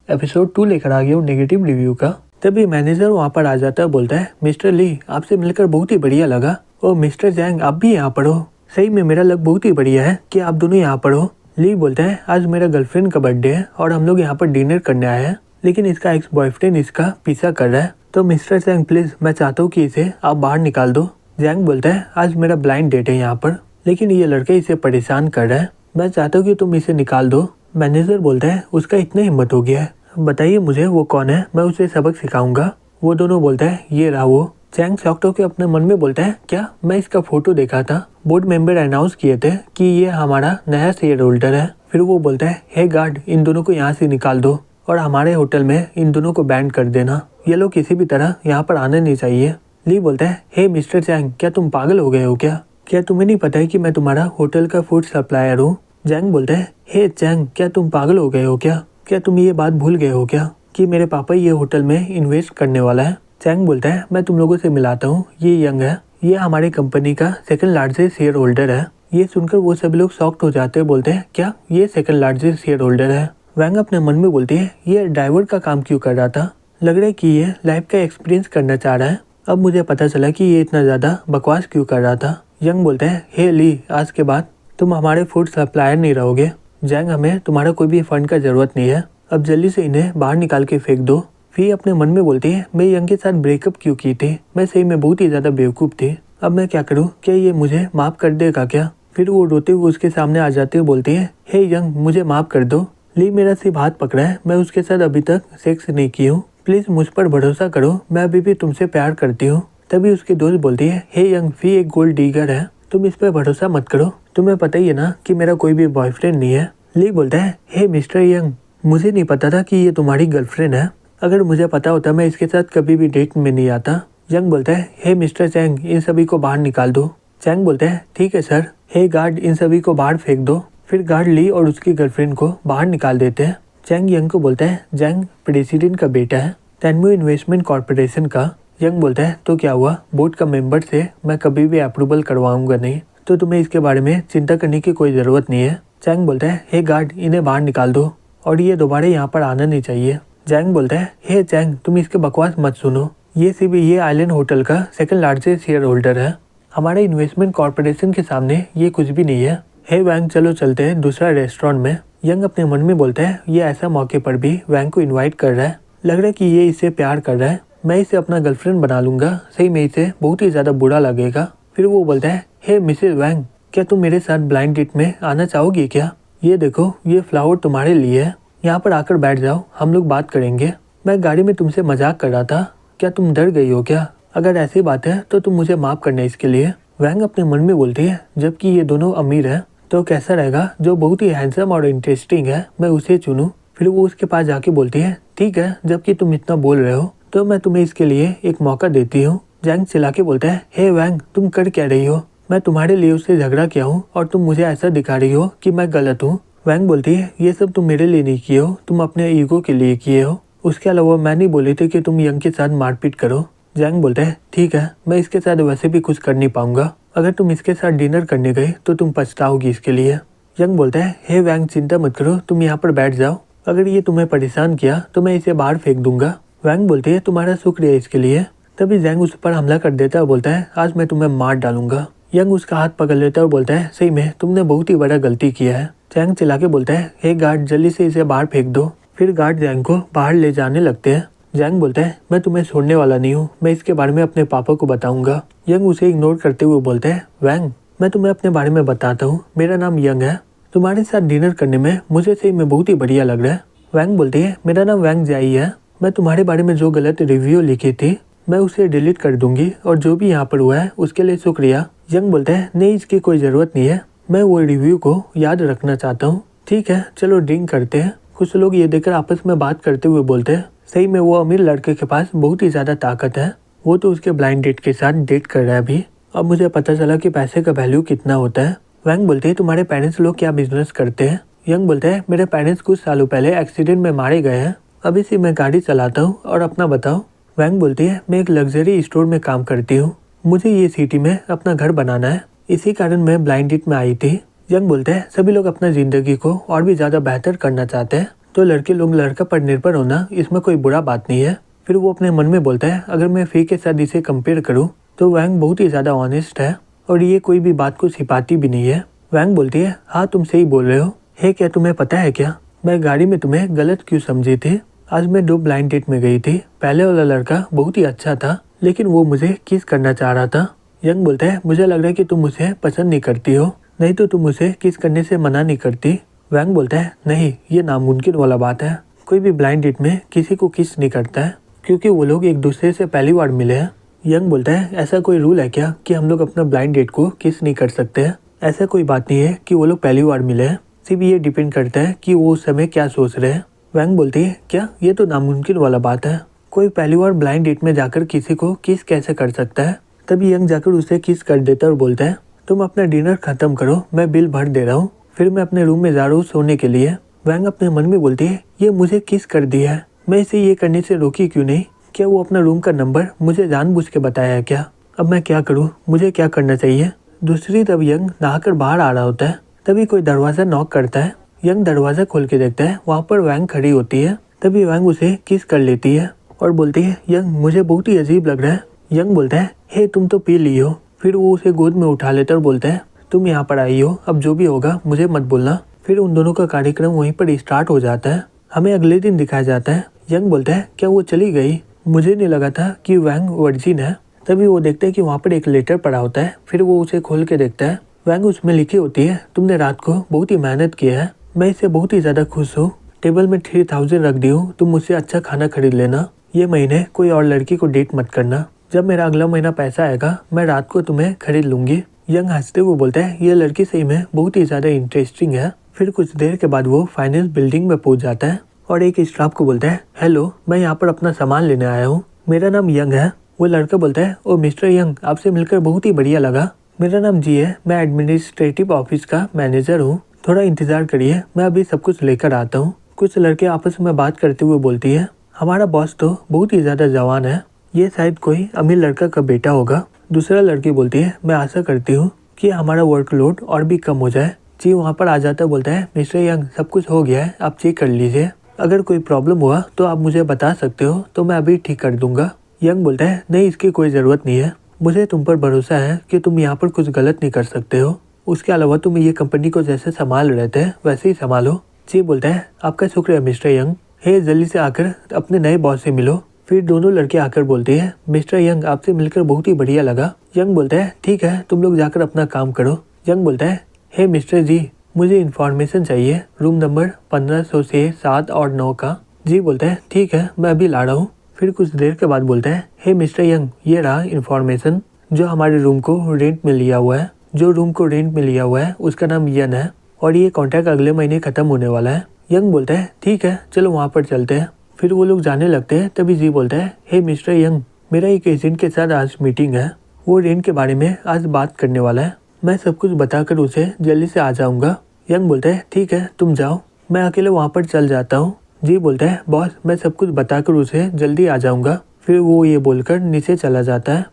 Episode 2 लेकर आ गया हूँ नेगेटिव रिव्यू का। तभी मैनेजर वहाँ पर आ जाता है, बोलता है मिस्टर ली आपसे मिलकर बहुत ही बढ़िया लगा। और मिस्टर जैंग आप भी यहाँ पर हो, सही में मेरा लक बहुत ही बढ़िया है कि आप दोनों यहाँ पर हो। ली बोलता है आज मेरा गर्लफ्रेंड का बर्थडे है और हम लोग यहाँ पर डिनर करने आए हैं, लेकिन इसका एक्स बॉयफ्रेंड इसका पीछा कर रहा है। तो मिस्टर जैंग प्लीज मैं चाहता हूँ कि इसे आप बाहर निकाल दो। जैंग बोलता है आज मेरा ब्लाइंड डेट है यहाँ पर, लेकिन ये लड़का इसे परेशान कर रहा है, मैं चाहता हूँ कि तुम इसे निकाल दो। मैनेजर बोलता है उसका इतना हिम्मत हो गया है, बताइए मुझे वो कौन है, मैं उसे सबक सिखाऊंगा। वो दोनों बोलता है ये रहा वो। जैंग शॉक्ड होकर अपने मन में बोलता है क्या मैं इसका फोटो देखा था, बोर्ड मेंबर अनाउंस किए थे कि ये हमारा नया शेयर होल्डर है। फिर वो बोलता है हे गार्ड इन दोनों को यहाँ से निकाल दो और हमारे होटल में इन दोनों को बैन कर देना, ये लोग किसी भी तरह यहाँ पर आना नहीं चाहिए। ली बोलता है हे मिस्टर जैंग क्या तुम पागल हो गए हो क्या तुम्हें नहीं पता है कि मैं तुम्हारा होटल का फूड सप्लायर हूँ। जैंग बोलता है हे जैंग क्या तुम पागल हो गए हो क्या तुम ये बात भूल गए हो क्या कि मेरे पापा ये होटल में इन्वेस्ट करने वाला है। जैंग बोलता है मैं तुम लोगों से मिलाता हूँ, ये यंग है, ये हमारी कंपनी का सेकंड लार्जेस्ट शेयर होल्डर है। ये सुनकर वो सभी लोग शॉक्ड हो जाते हैं, बोलते हैं क्या ये सेकंड लार्जेस्ट शेयर होल्डर है। वैंग अपने मन में बोलती है ये ड्राइवर का काम क्यों कर रहा था, लग रहा है कि ये लाइफ का एक्सपीरियंस करना चाह रहा है। अब मुझे पता चला कि ये इतना ज्यादा बकवास क्यों कर रहा था। यंग बोलते हैं हे ली आज के बाद तुम हमारे फूड सप्लायर नहीं रहोगे। जैंग हमें तुम्हारा कोई भी फंड का जरूरत नहीं है, अब जल्दी से इन्हें बाहर निकाल के फेंक दो। फी अपने मन में बोलती है मैं यंग के साथ ब्रेकअप क्यों की थी, मैं सही में बहुत ही ज्यादा बेवकूफ थी, अब मैं क्या करूँ, क्या ये मुझे माफ कर देगा क्या। फिर वो रोते हुए उसके सामने आ जाते हुए बोलती है हे यंग मुझे माफ कर दो, ली मेरा सिर्फ हाथ पकड़ा है, मैं उसके साथ अभी तक सेक्स नहीं की हूँ, प्लीज मुझ पर भरोसा करो, मैं अभी भी तुमसे प्यार करती हूँ। तभी उसकी दोस्त बोलती है हे यंग फी एक गोल्ड डिगर है, तुम इस पर भरोसा मत करो, तुम्हें पता ही है ना कि मेरा कोई भी बॉयफ्रेंड नहीं है। ली बोलता है हे मिस्टर यंग मुझे नहीं पता था कि ये तुम्हारी गर्लफ्रेंड है, अगर मुझे पता होता मैं इसके साथ कभी भी डेट में नहीं आता। यंग बोलता है हे मिस्टर चैंग इन सभी को बाहर निकाल दो। चैंग बोलता है ठीक है सर। हे गार्ड इन सभी को बाहर फेंक दो। फिर गार्ड ली और उसकी गर्लफ्रेंड को बाहर निकाल देते हैं। चैंग यंग को बोलता है जैंग प्रेसिडेंट का बेटा है तेनमू इन्वेस्टमेंट कॉर्पोरेशन का। यंग बोलता है तो क्या हुआ, बोर्ड का मेंबर से मैं कभी भी अप्रूवल करवाऊंगा नहीं, तो तुम्हें इसके बारे में चिंता करने की कोई ज़रूरत नहीं है। चैंग बोलता है हे गार्ड इन्हें बाहर निकाल दो और ये दोबारा यहाँ पर आना नहीं चाहिए। जैंग बोलता है हे चैंग तुम इसके बकवास मत सुनो, ये सिर्फ ये आइलैंड होटल का सेकंड लार्जेस्ट शेयर होल्डर है, हमारे इन्वेस्टमेंट कॉर्पोरेशन के सामने ये कुछ भी नहीं है। हे वैंग चलो चलते हैं दूसरा रेस्टोरेंट में। यंग अपने मन में बोलता है ये ऐसा मौके पर भी वैंग को इन्वाइट कर रहा है, लग रहा है कि ये इससे प्यार कर रहा है, मैं इसे अपना गर्लफ्रेंड बना लूंगा, सही में इसे बहुत ही ज्यादा बुरा लगेगा। फिर वो बोलता है हे मिसेज वैंग क्या तुम मेरे साथ ब्लाइंड डेट में आना चाहोगी क्या, ये देखो ये फ्लावर तुम्हारे लिए है, यहाँ पर आकर बैठ जाओ हम लोग बात करेंगे, मैं गाड़ी में तुमसे मजाक कर रहा था, क्या तुम डर गई हो क्या, अगर ऐसी बात है तो तुम मुझे माफ करना इसके लिए। वैंग अपने मन में बोलती है जबकि ये दोनों अमीर है तो कैसा रहेगा, जो बहुत ही हैंडसम और इंटरेस्टिंग है मैं उसे चुनूं। फिर वो उसके पास जाके बोलती है ठीक है जबकि तुम इतना बोल रहे हो तो मैं तुम्हें इसके लिए एक मौका देती हूँ। जैंग चिल्ला के बोलता है हे वैंग तुम कर क्या रही हो, मैं तुम्हारे लिए उससे झगड़ा किया हूँ और तुम मुझे ऐसा दिखा रही हो कि मैं गलत हूँ। वैंग बोलती है ये सब तुम मेरे लिए नहीं किए हो, तुम अपने ईगो के लिए किए हो, उसके अलावा मैं नहीं बोली थी कि तुम यंग के साथ मारपीट करो। जैंग बोलता है ठीक है मैं इसके साथ वैसे भी कुछ कर नहीं पाऊंगा, अगर तुम इसके साथ डिनर करने गए तो तुम पछताओगी इसके लिए। यंग बोलता है हे वैंग चिंता मत करो तुम यहाँ पर बैठ जाओ, अगर ये तुम्हें परेशान किया तो मैं इसे बाहर फेंक दूंगा। वैंग बोलती है तुम्हारा शुक्रिया इसके लिए। तभी जैंग उस पर हमला कर देता है और बोलता है आज मैं तुम्हें मार डालूंगा। यंग उसका हाथ पकड़ लेता है और बोलता है सही में तुमने बहुत ही बड़ा गलती किया है। जैंग चिल्ला के बोलता है हे गार्ड जल्दी से इसे बाहर फेंक दो। फिर गार्ड जैंग को बाहर ले जाने लगते हैं। जैंग बोलता है मैं तुम्हें छोड़ने वाला नहीं हूँ, मैं इसके बारे में अपने पापा को बताऊंगा। यंग उसे इग्नोर करते हुए बोलता है वैंग मैं तुम्हें अपने बारे में बताता हूँ, मेरा नाम यंग है, तुम्हारे साथ डिनर करने में मुझे सही में बहुत ही बढ़िया लग रहा है। वैंग बोलती है मेरा नाम वैंग जाई है, मैं तुम्हारे बारे में जो गलत रिव्यू लिखी थी मैं उसे डिलीट कर दूंगी और जो भी यहाँ पर हुआ है उसके लिए शुक्रिया। यंग बोलता है नहीं इसकी कोई ज़रूरत नहीं है, मैं वो रिव्यू को याद रखना चाहता हूँ। ठीक है चलो ड्रिंक करते हैं। कुछ लोग ये देखकर आपस में बात करते हुए बोलते हैं सही में वो अमीर लड़के के पास बहुत ही ज़्यादा ताकत है, वो तो उसके ब्लाइंड डेट के साथ डेट कर रहा है अभी, अब मुझे पता चला कि पैसे का वैल्यू कितना होता है। वैंग बोलते हैं तुम्हारे पेरेंट्स लोग क्या बिजनेस करते हैं। यंग बोलते हैं मेरे पेरेंट्स कुछ सालों पहले एक्सीडेंट में मारे गए हैं, अभी से मैं गाड़ी चलाता हूँ, और अपना बताओ। वैंग बोलती है मैं एक लग्जरी स्टोर में काम करती हूँ, मुझे ये सिटी में अपना घर बनाना है, इसी कारण मैं ब्लाइंड डेट में आई थी। यंग बोलते हैं सभी लोग अपना जिंदगी को और भी ज्यादा बेहतर करना चाहते हैं, तो लड़के लोग लड़का पर निर्भर होना इसमें कोई बुरा बात नहीं है। फिर वो अपने मन में बोलता है अगर मैं फी के साथ इसे कंपेयर करूँ तो वैंग बहुत ही ज़्यादा ऑनेस्ट है और ये कोई भी बात को छिपाती भी नहीं है। वैंग बोलती है हाँ तुम सही बोल रहे हो। हे क्या तुम्हें पता है क्या, मैं गाड़ी में तुम्हें गलत क्यों समझी थी। आज मैं 2 ब्लाइंड डेट में गई थी। पहले वाला लड़का बहुत ही अच्छा था लेकिन वो मुझे किस करना चाह रहा था। यंग बोलता है मुझे लग रहा है कि तुम मुझे पसंद नहीं करती हो, नहीं तो तुम मुझे किस करने से मना नहीं करती। वैंग बोलता है नहीं, ये नामुमकिन वाला बात है। कोई भी ब्लाइंड डेट में किसी को किस नहीं करता है क्योंकि वो लोग एक दूसरे से पहली बार मिले हैं। यंग बोलता है ऐसा कोई रूल है क्या कि हम लोग अपना ब्लाइंड डेट को किस नहीं कर सकते हैं। ऐसा कोई बात नहीं है कि वो लोग पहली बार मिले हैं, सिर्फ ये डिपेंड करता है कि वो उस समय क्या सोच रहे हैं। वैंग बोलती है क्या, ये तो नामुमकिन वाला बात है। कोई पहली बार ब्लाइंड डेट में जाकर किसी को किस कैसे कर सकता है। तभी यंग जाकर उसे किस कर देता है और बोलता है तुम अपना डिनर खत्म करो, मैं बिल भर दे रहा हूँ, फिर मैं अपने रूम में जा रहा हूँ सोने के लिए। वैंग अपने मन में बोलती है ये मुझे किस कर दिया है, मैं इसे ये करने से रोकी क्यों नहीं। क्या वो अपना रूम का नंबर मुझे जानबूझ के बताया है क्या। अब मैं क्या करूँ, मुझे क्या करना चाहिए। दूसरी तरफ यंग नहाकर बाहर आ रहा होता है। तभी कोई दरवाजा नॉक करता है। यंग दरवाजा खोल के देखता है, वहाँ पर वैंग खड़ी होती है। तभी वैंग उसे किस कर लेती है और बोलती है यंग मुझे बहुत ही अजीब लग रहा है। यंग बोलता है हे तुम तो पी ली हो। फिर वो उसे गोद में उठा लेता है और बोलता है तुम यहाँ पर आई हो, अब जो भी होगा मुझे मत बोलना। फिर उन दोनों का कार्यक्रम वहीं पर स्टार्ट हो जाता है। हमें अगले दिन दिखाया जाता है। यंग बोलता है क्या वो चली गई, मुझे नहीं लगा था कि वैंग वर्जिन है। तभी वो देखता है कि वहाँ पर एक लेटर पड़ा होता है। फिर वो उसे खोल के देखता है। वैंग उसमें लिखी होती है तुमने रात को बहुत ही मेहनत की है, मैं इससे बहुत ही ज़्यादा खुश हूँ। टेबल में 3000 रख दी हूँ, तुम मुझसे अच्छा खाना खरीद लेना। ये महीने कोई और लड़की को डेट मत करना। जब मेरा अगला महीना पैसा आएगा मैं रात को तुम्हें खरीद लूंगी। यंग हंसते हुए बोलता है ये लड़की सही में बहुत ही ज़्यादा इंटरेस्टिंग है। फिर कुछ देर के बाद वो फाइनेंस बिल्डिंग में पहुंच जाता है और एक स्टाफ को बोलता है हेलो, मैं यहाँ पर अपना सामान लेने आया हूँ, मेरा नाम यंग है। वो लड़का बोलता है ओ मिस्टर यंग, आपसे मिलकर बहुत ही बढ़िया लगा। मेरा नाम जी है, मैं एडमिनिस्ट्रेटिव ऑफिस का मैनेजर हूँ, थोड़ा इंतजार करिए, मैं अभी सब कुछ लेकर आता हूँ। कुछ लड़के आपस में बात करते हुए बोलती है हमारा बॉस तो बहुत ही ज़्यादा जवान है, ये शायद कोई अमीर लड़का का बेटा होगा। दूसरा लड़की बोलती है मैं आशा करती हूँ कि हमारा वर्कलोड और भी कम हो जाए। जी वहाँ पर आ जाता बोलता है मिस्टर यंग सब कुछ हो गया है, आप चेक कर लीजिए, अगर कोई प्रॉब्लम हुआ तो आप मुझे बता सकते हो, तो मैं अभी ठीक कर दूंगा। यंग बोलता है नहीं इसकी कोई ज़रूरत नहीं है, मुझे तुम पर भरोसा है कि तुम यहाँ पर कुछ गलत नहीं कर सकते हो। उसके अलावा तुम ये कंपनी को जैसे संभाल रहे थे वैसे ही संभालो। जी बोलता है आपका शुक्रिया मिस्टर यंग, हे जल्दी से आकर अपने नए बॉस से मिलो। फिर दोनों लड़के आकर बोलते हैं मिस्टर यंग आपसे मिलकर बहुत ही बढ़िया लगा। यंग बोलता है ठीक है तुम लोग जाकर अपना काम करो। यंग बोलता है हे मिस्टर जी मुझे इन्फॉर्मेशन चाहिए रूम नंबर 1500 से 7 और 9 का। जी बोलता है ठीक है मैं अभी ला रहा हूँ। फिर कुछ देर के बाद बोलता है हे मिस्टर यंग ये रहा इन्फॉर्मेशन जो हमारे रूम को रेंट में लिया हुआ है। जो रूम को रेंट में लिया हुआ है उसका नाम यन है और ये कॉन्ट्रैक्ट अगले महीने खत्म होने वाला है। यंग बोलता है ठीक है चलो वहाँ पर चलते हैं। फिर वो लोग जाने लगते हैं। तभी जी बोलता है हे मिस्टर यंग मेरा एक एजेंट के साथ आज मीटिंग है, वो रेंट के बारे में आज बात करने वाला है, मैं सब कुछ बताकर उसे जल्दी से आ जाऊँगा। यंग बोलता है ठीक है तुम जाओ, मैं अकेले वहाँ पर चल जाता हूँ। जी बोलता है बॉस मैं सब कुछ बताकर उसे जल्दी आ जाऊँगा। फिर वो ये बोलकर नीचे चला जाता है।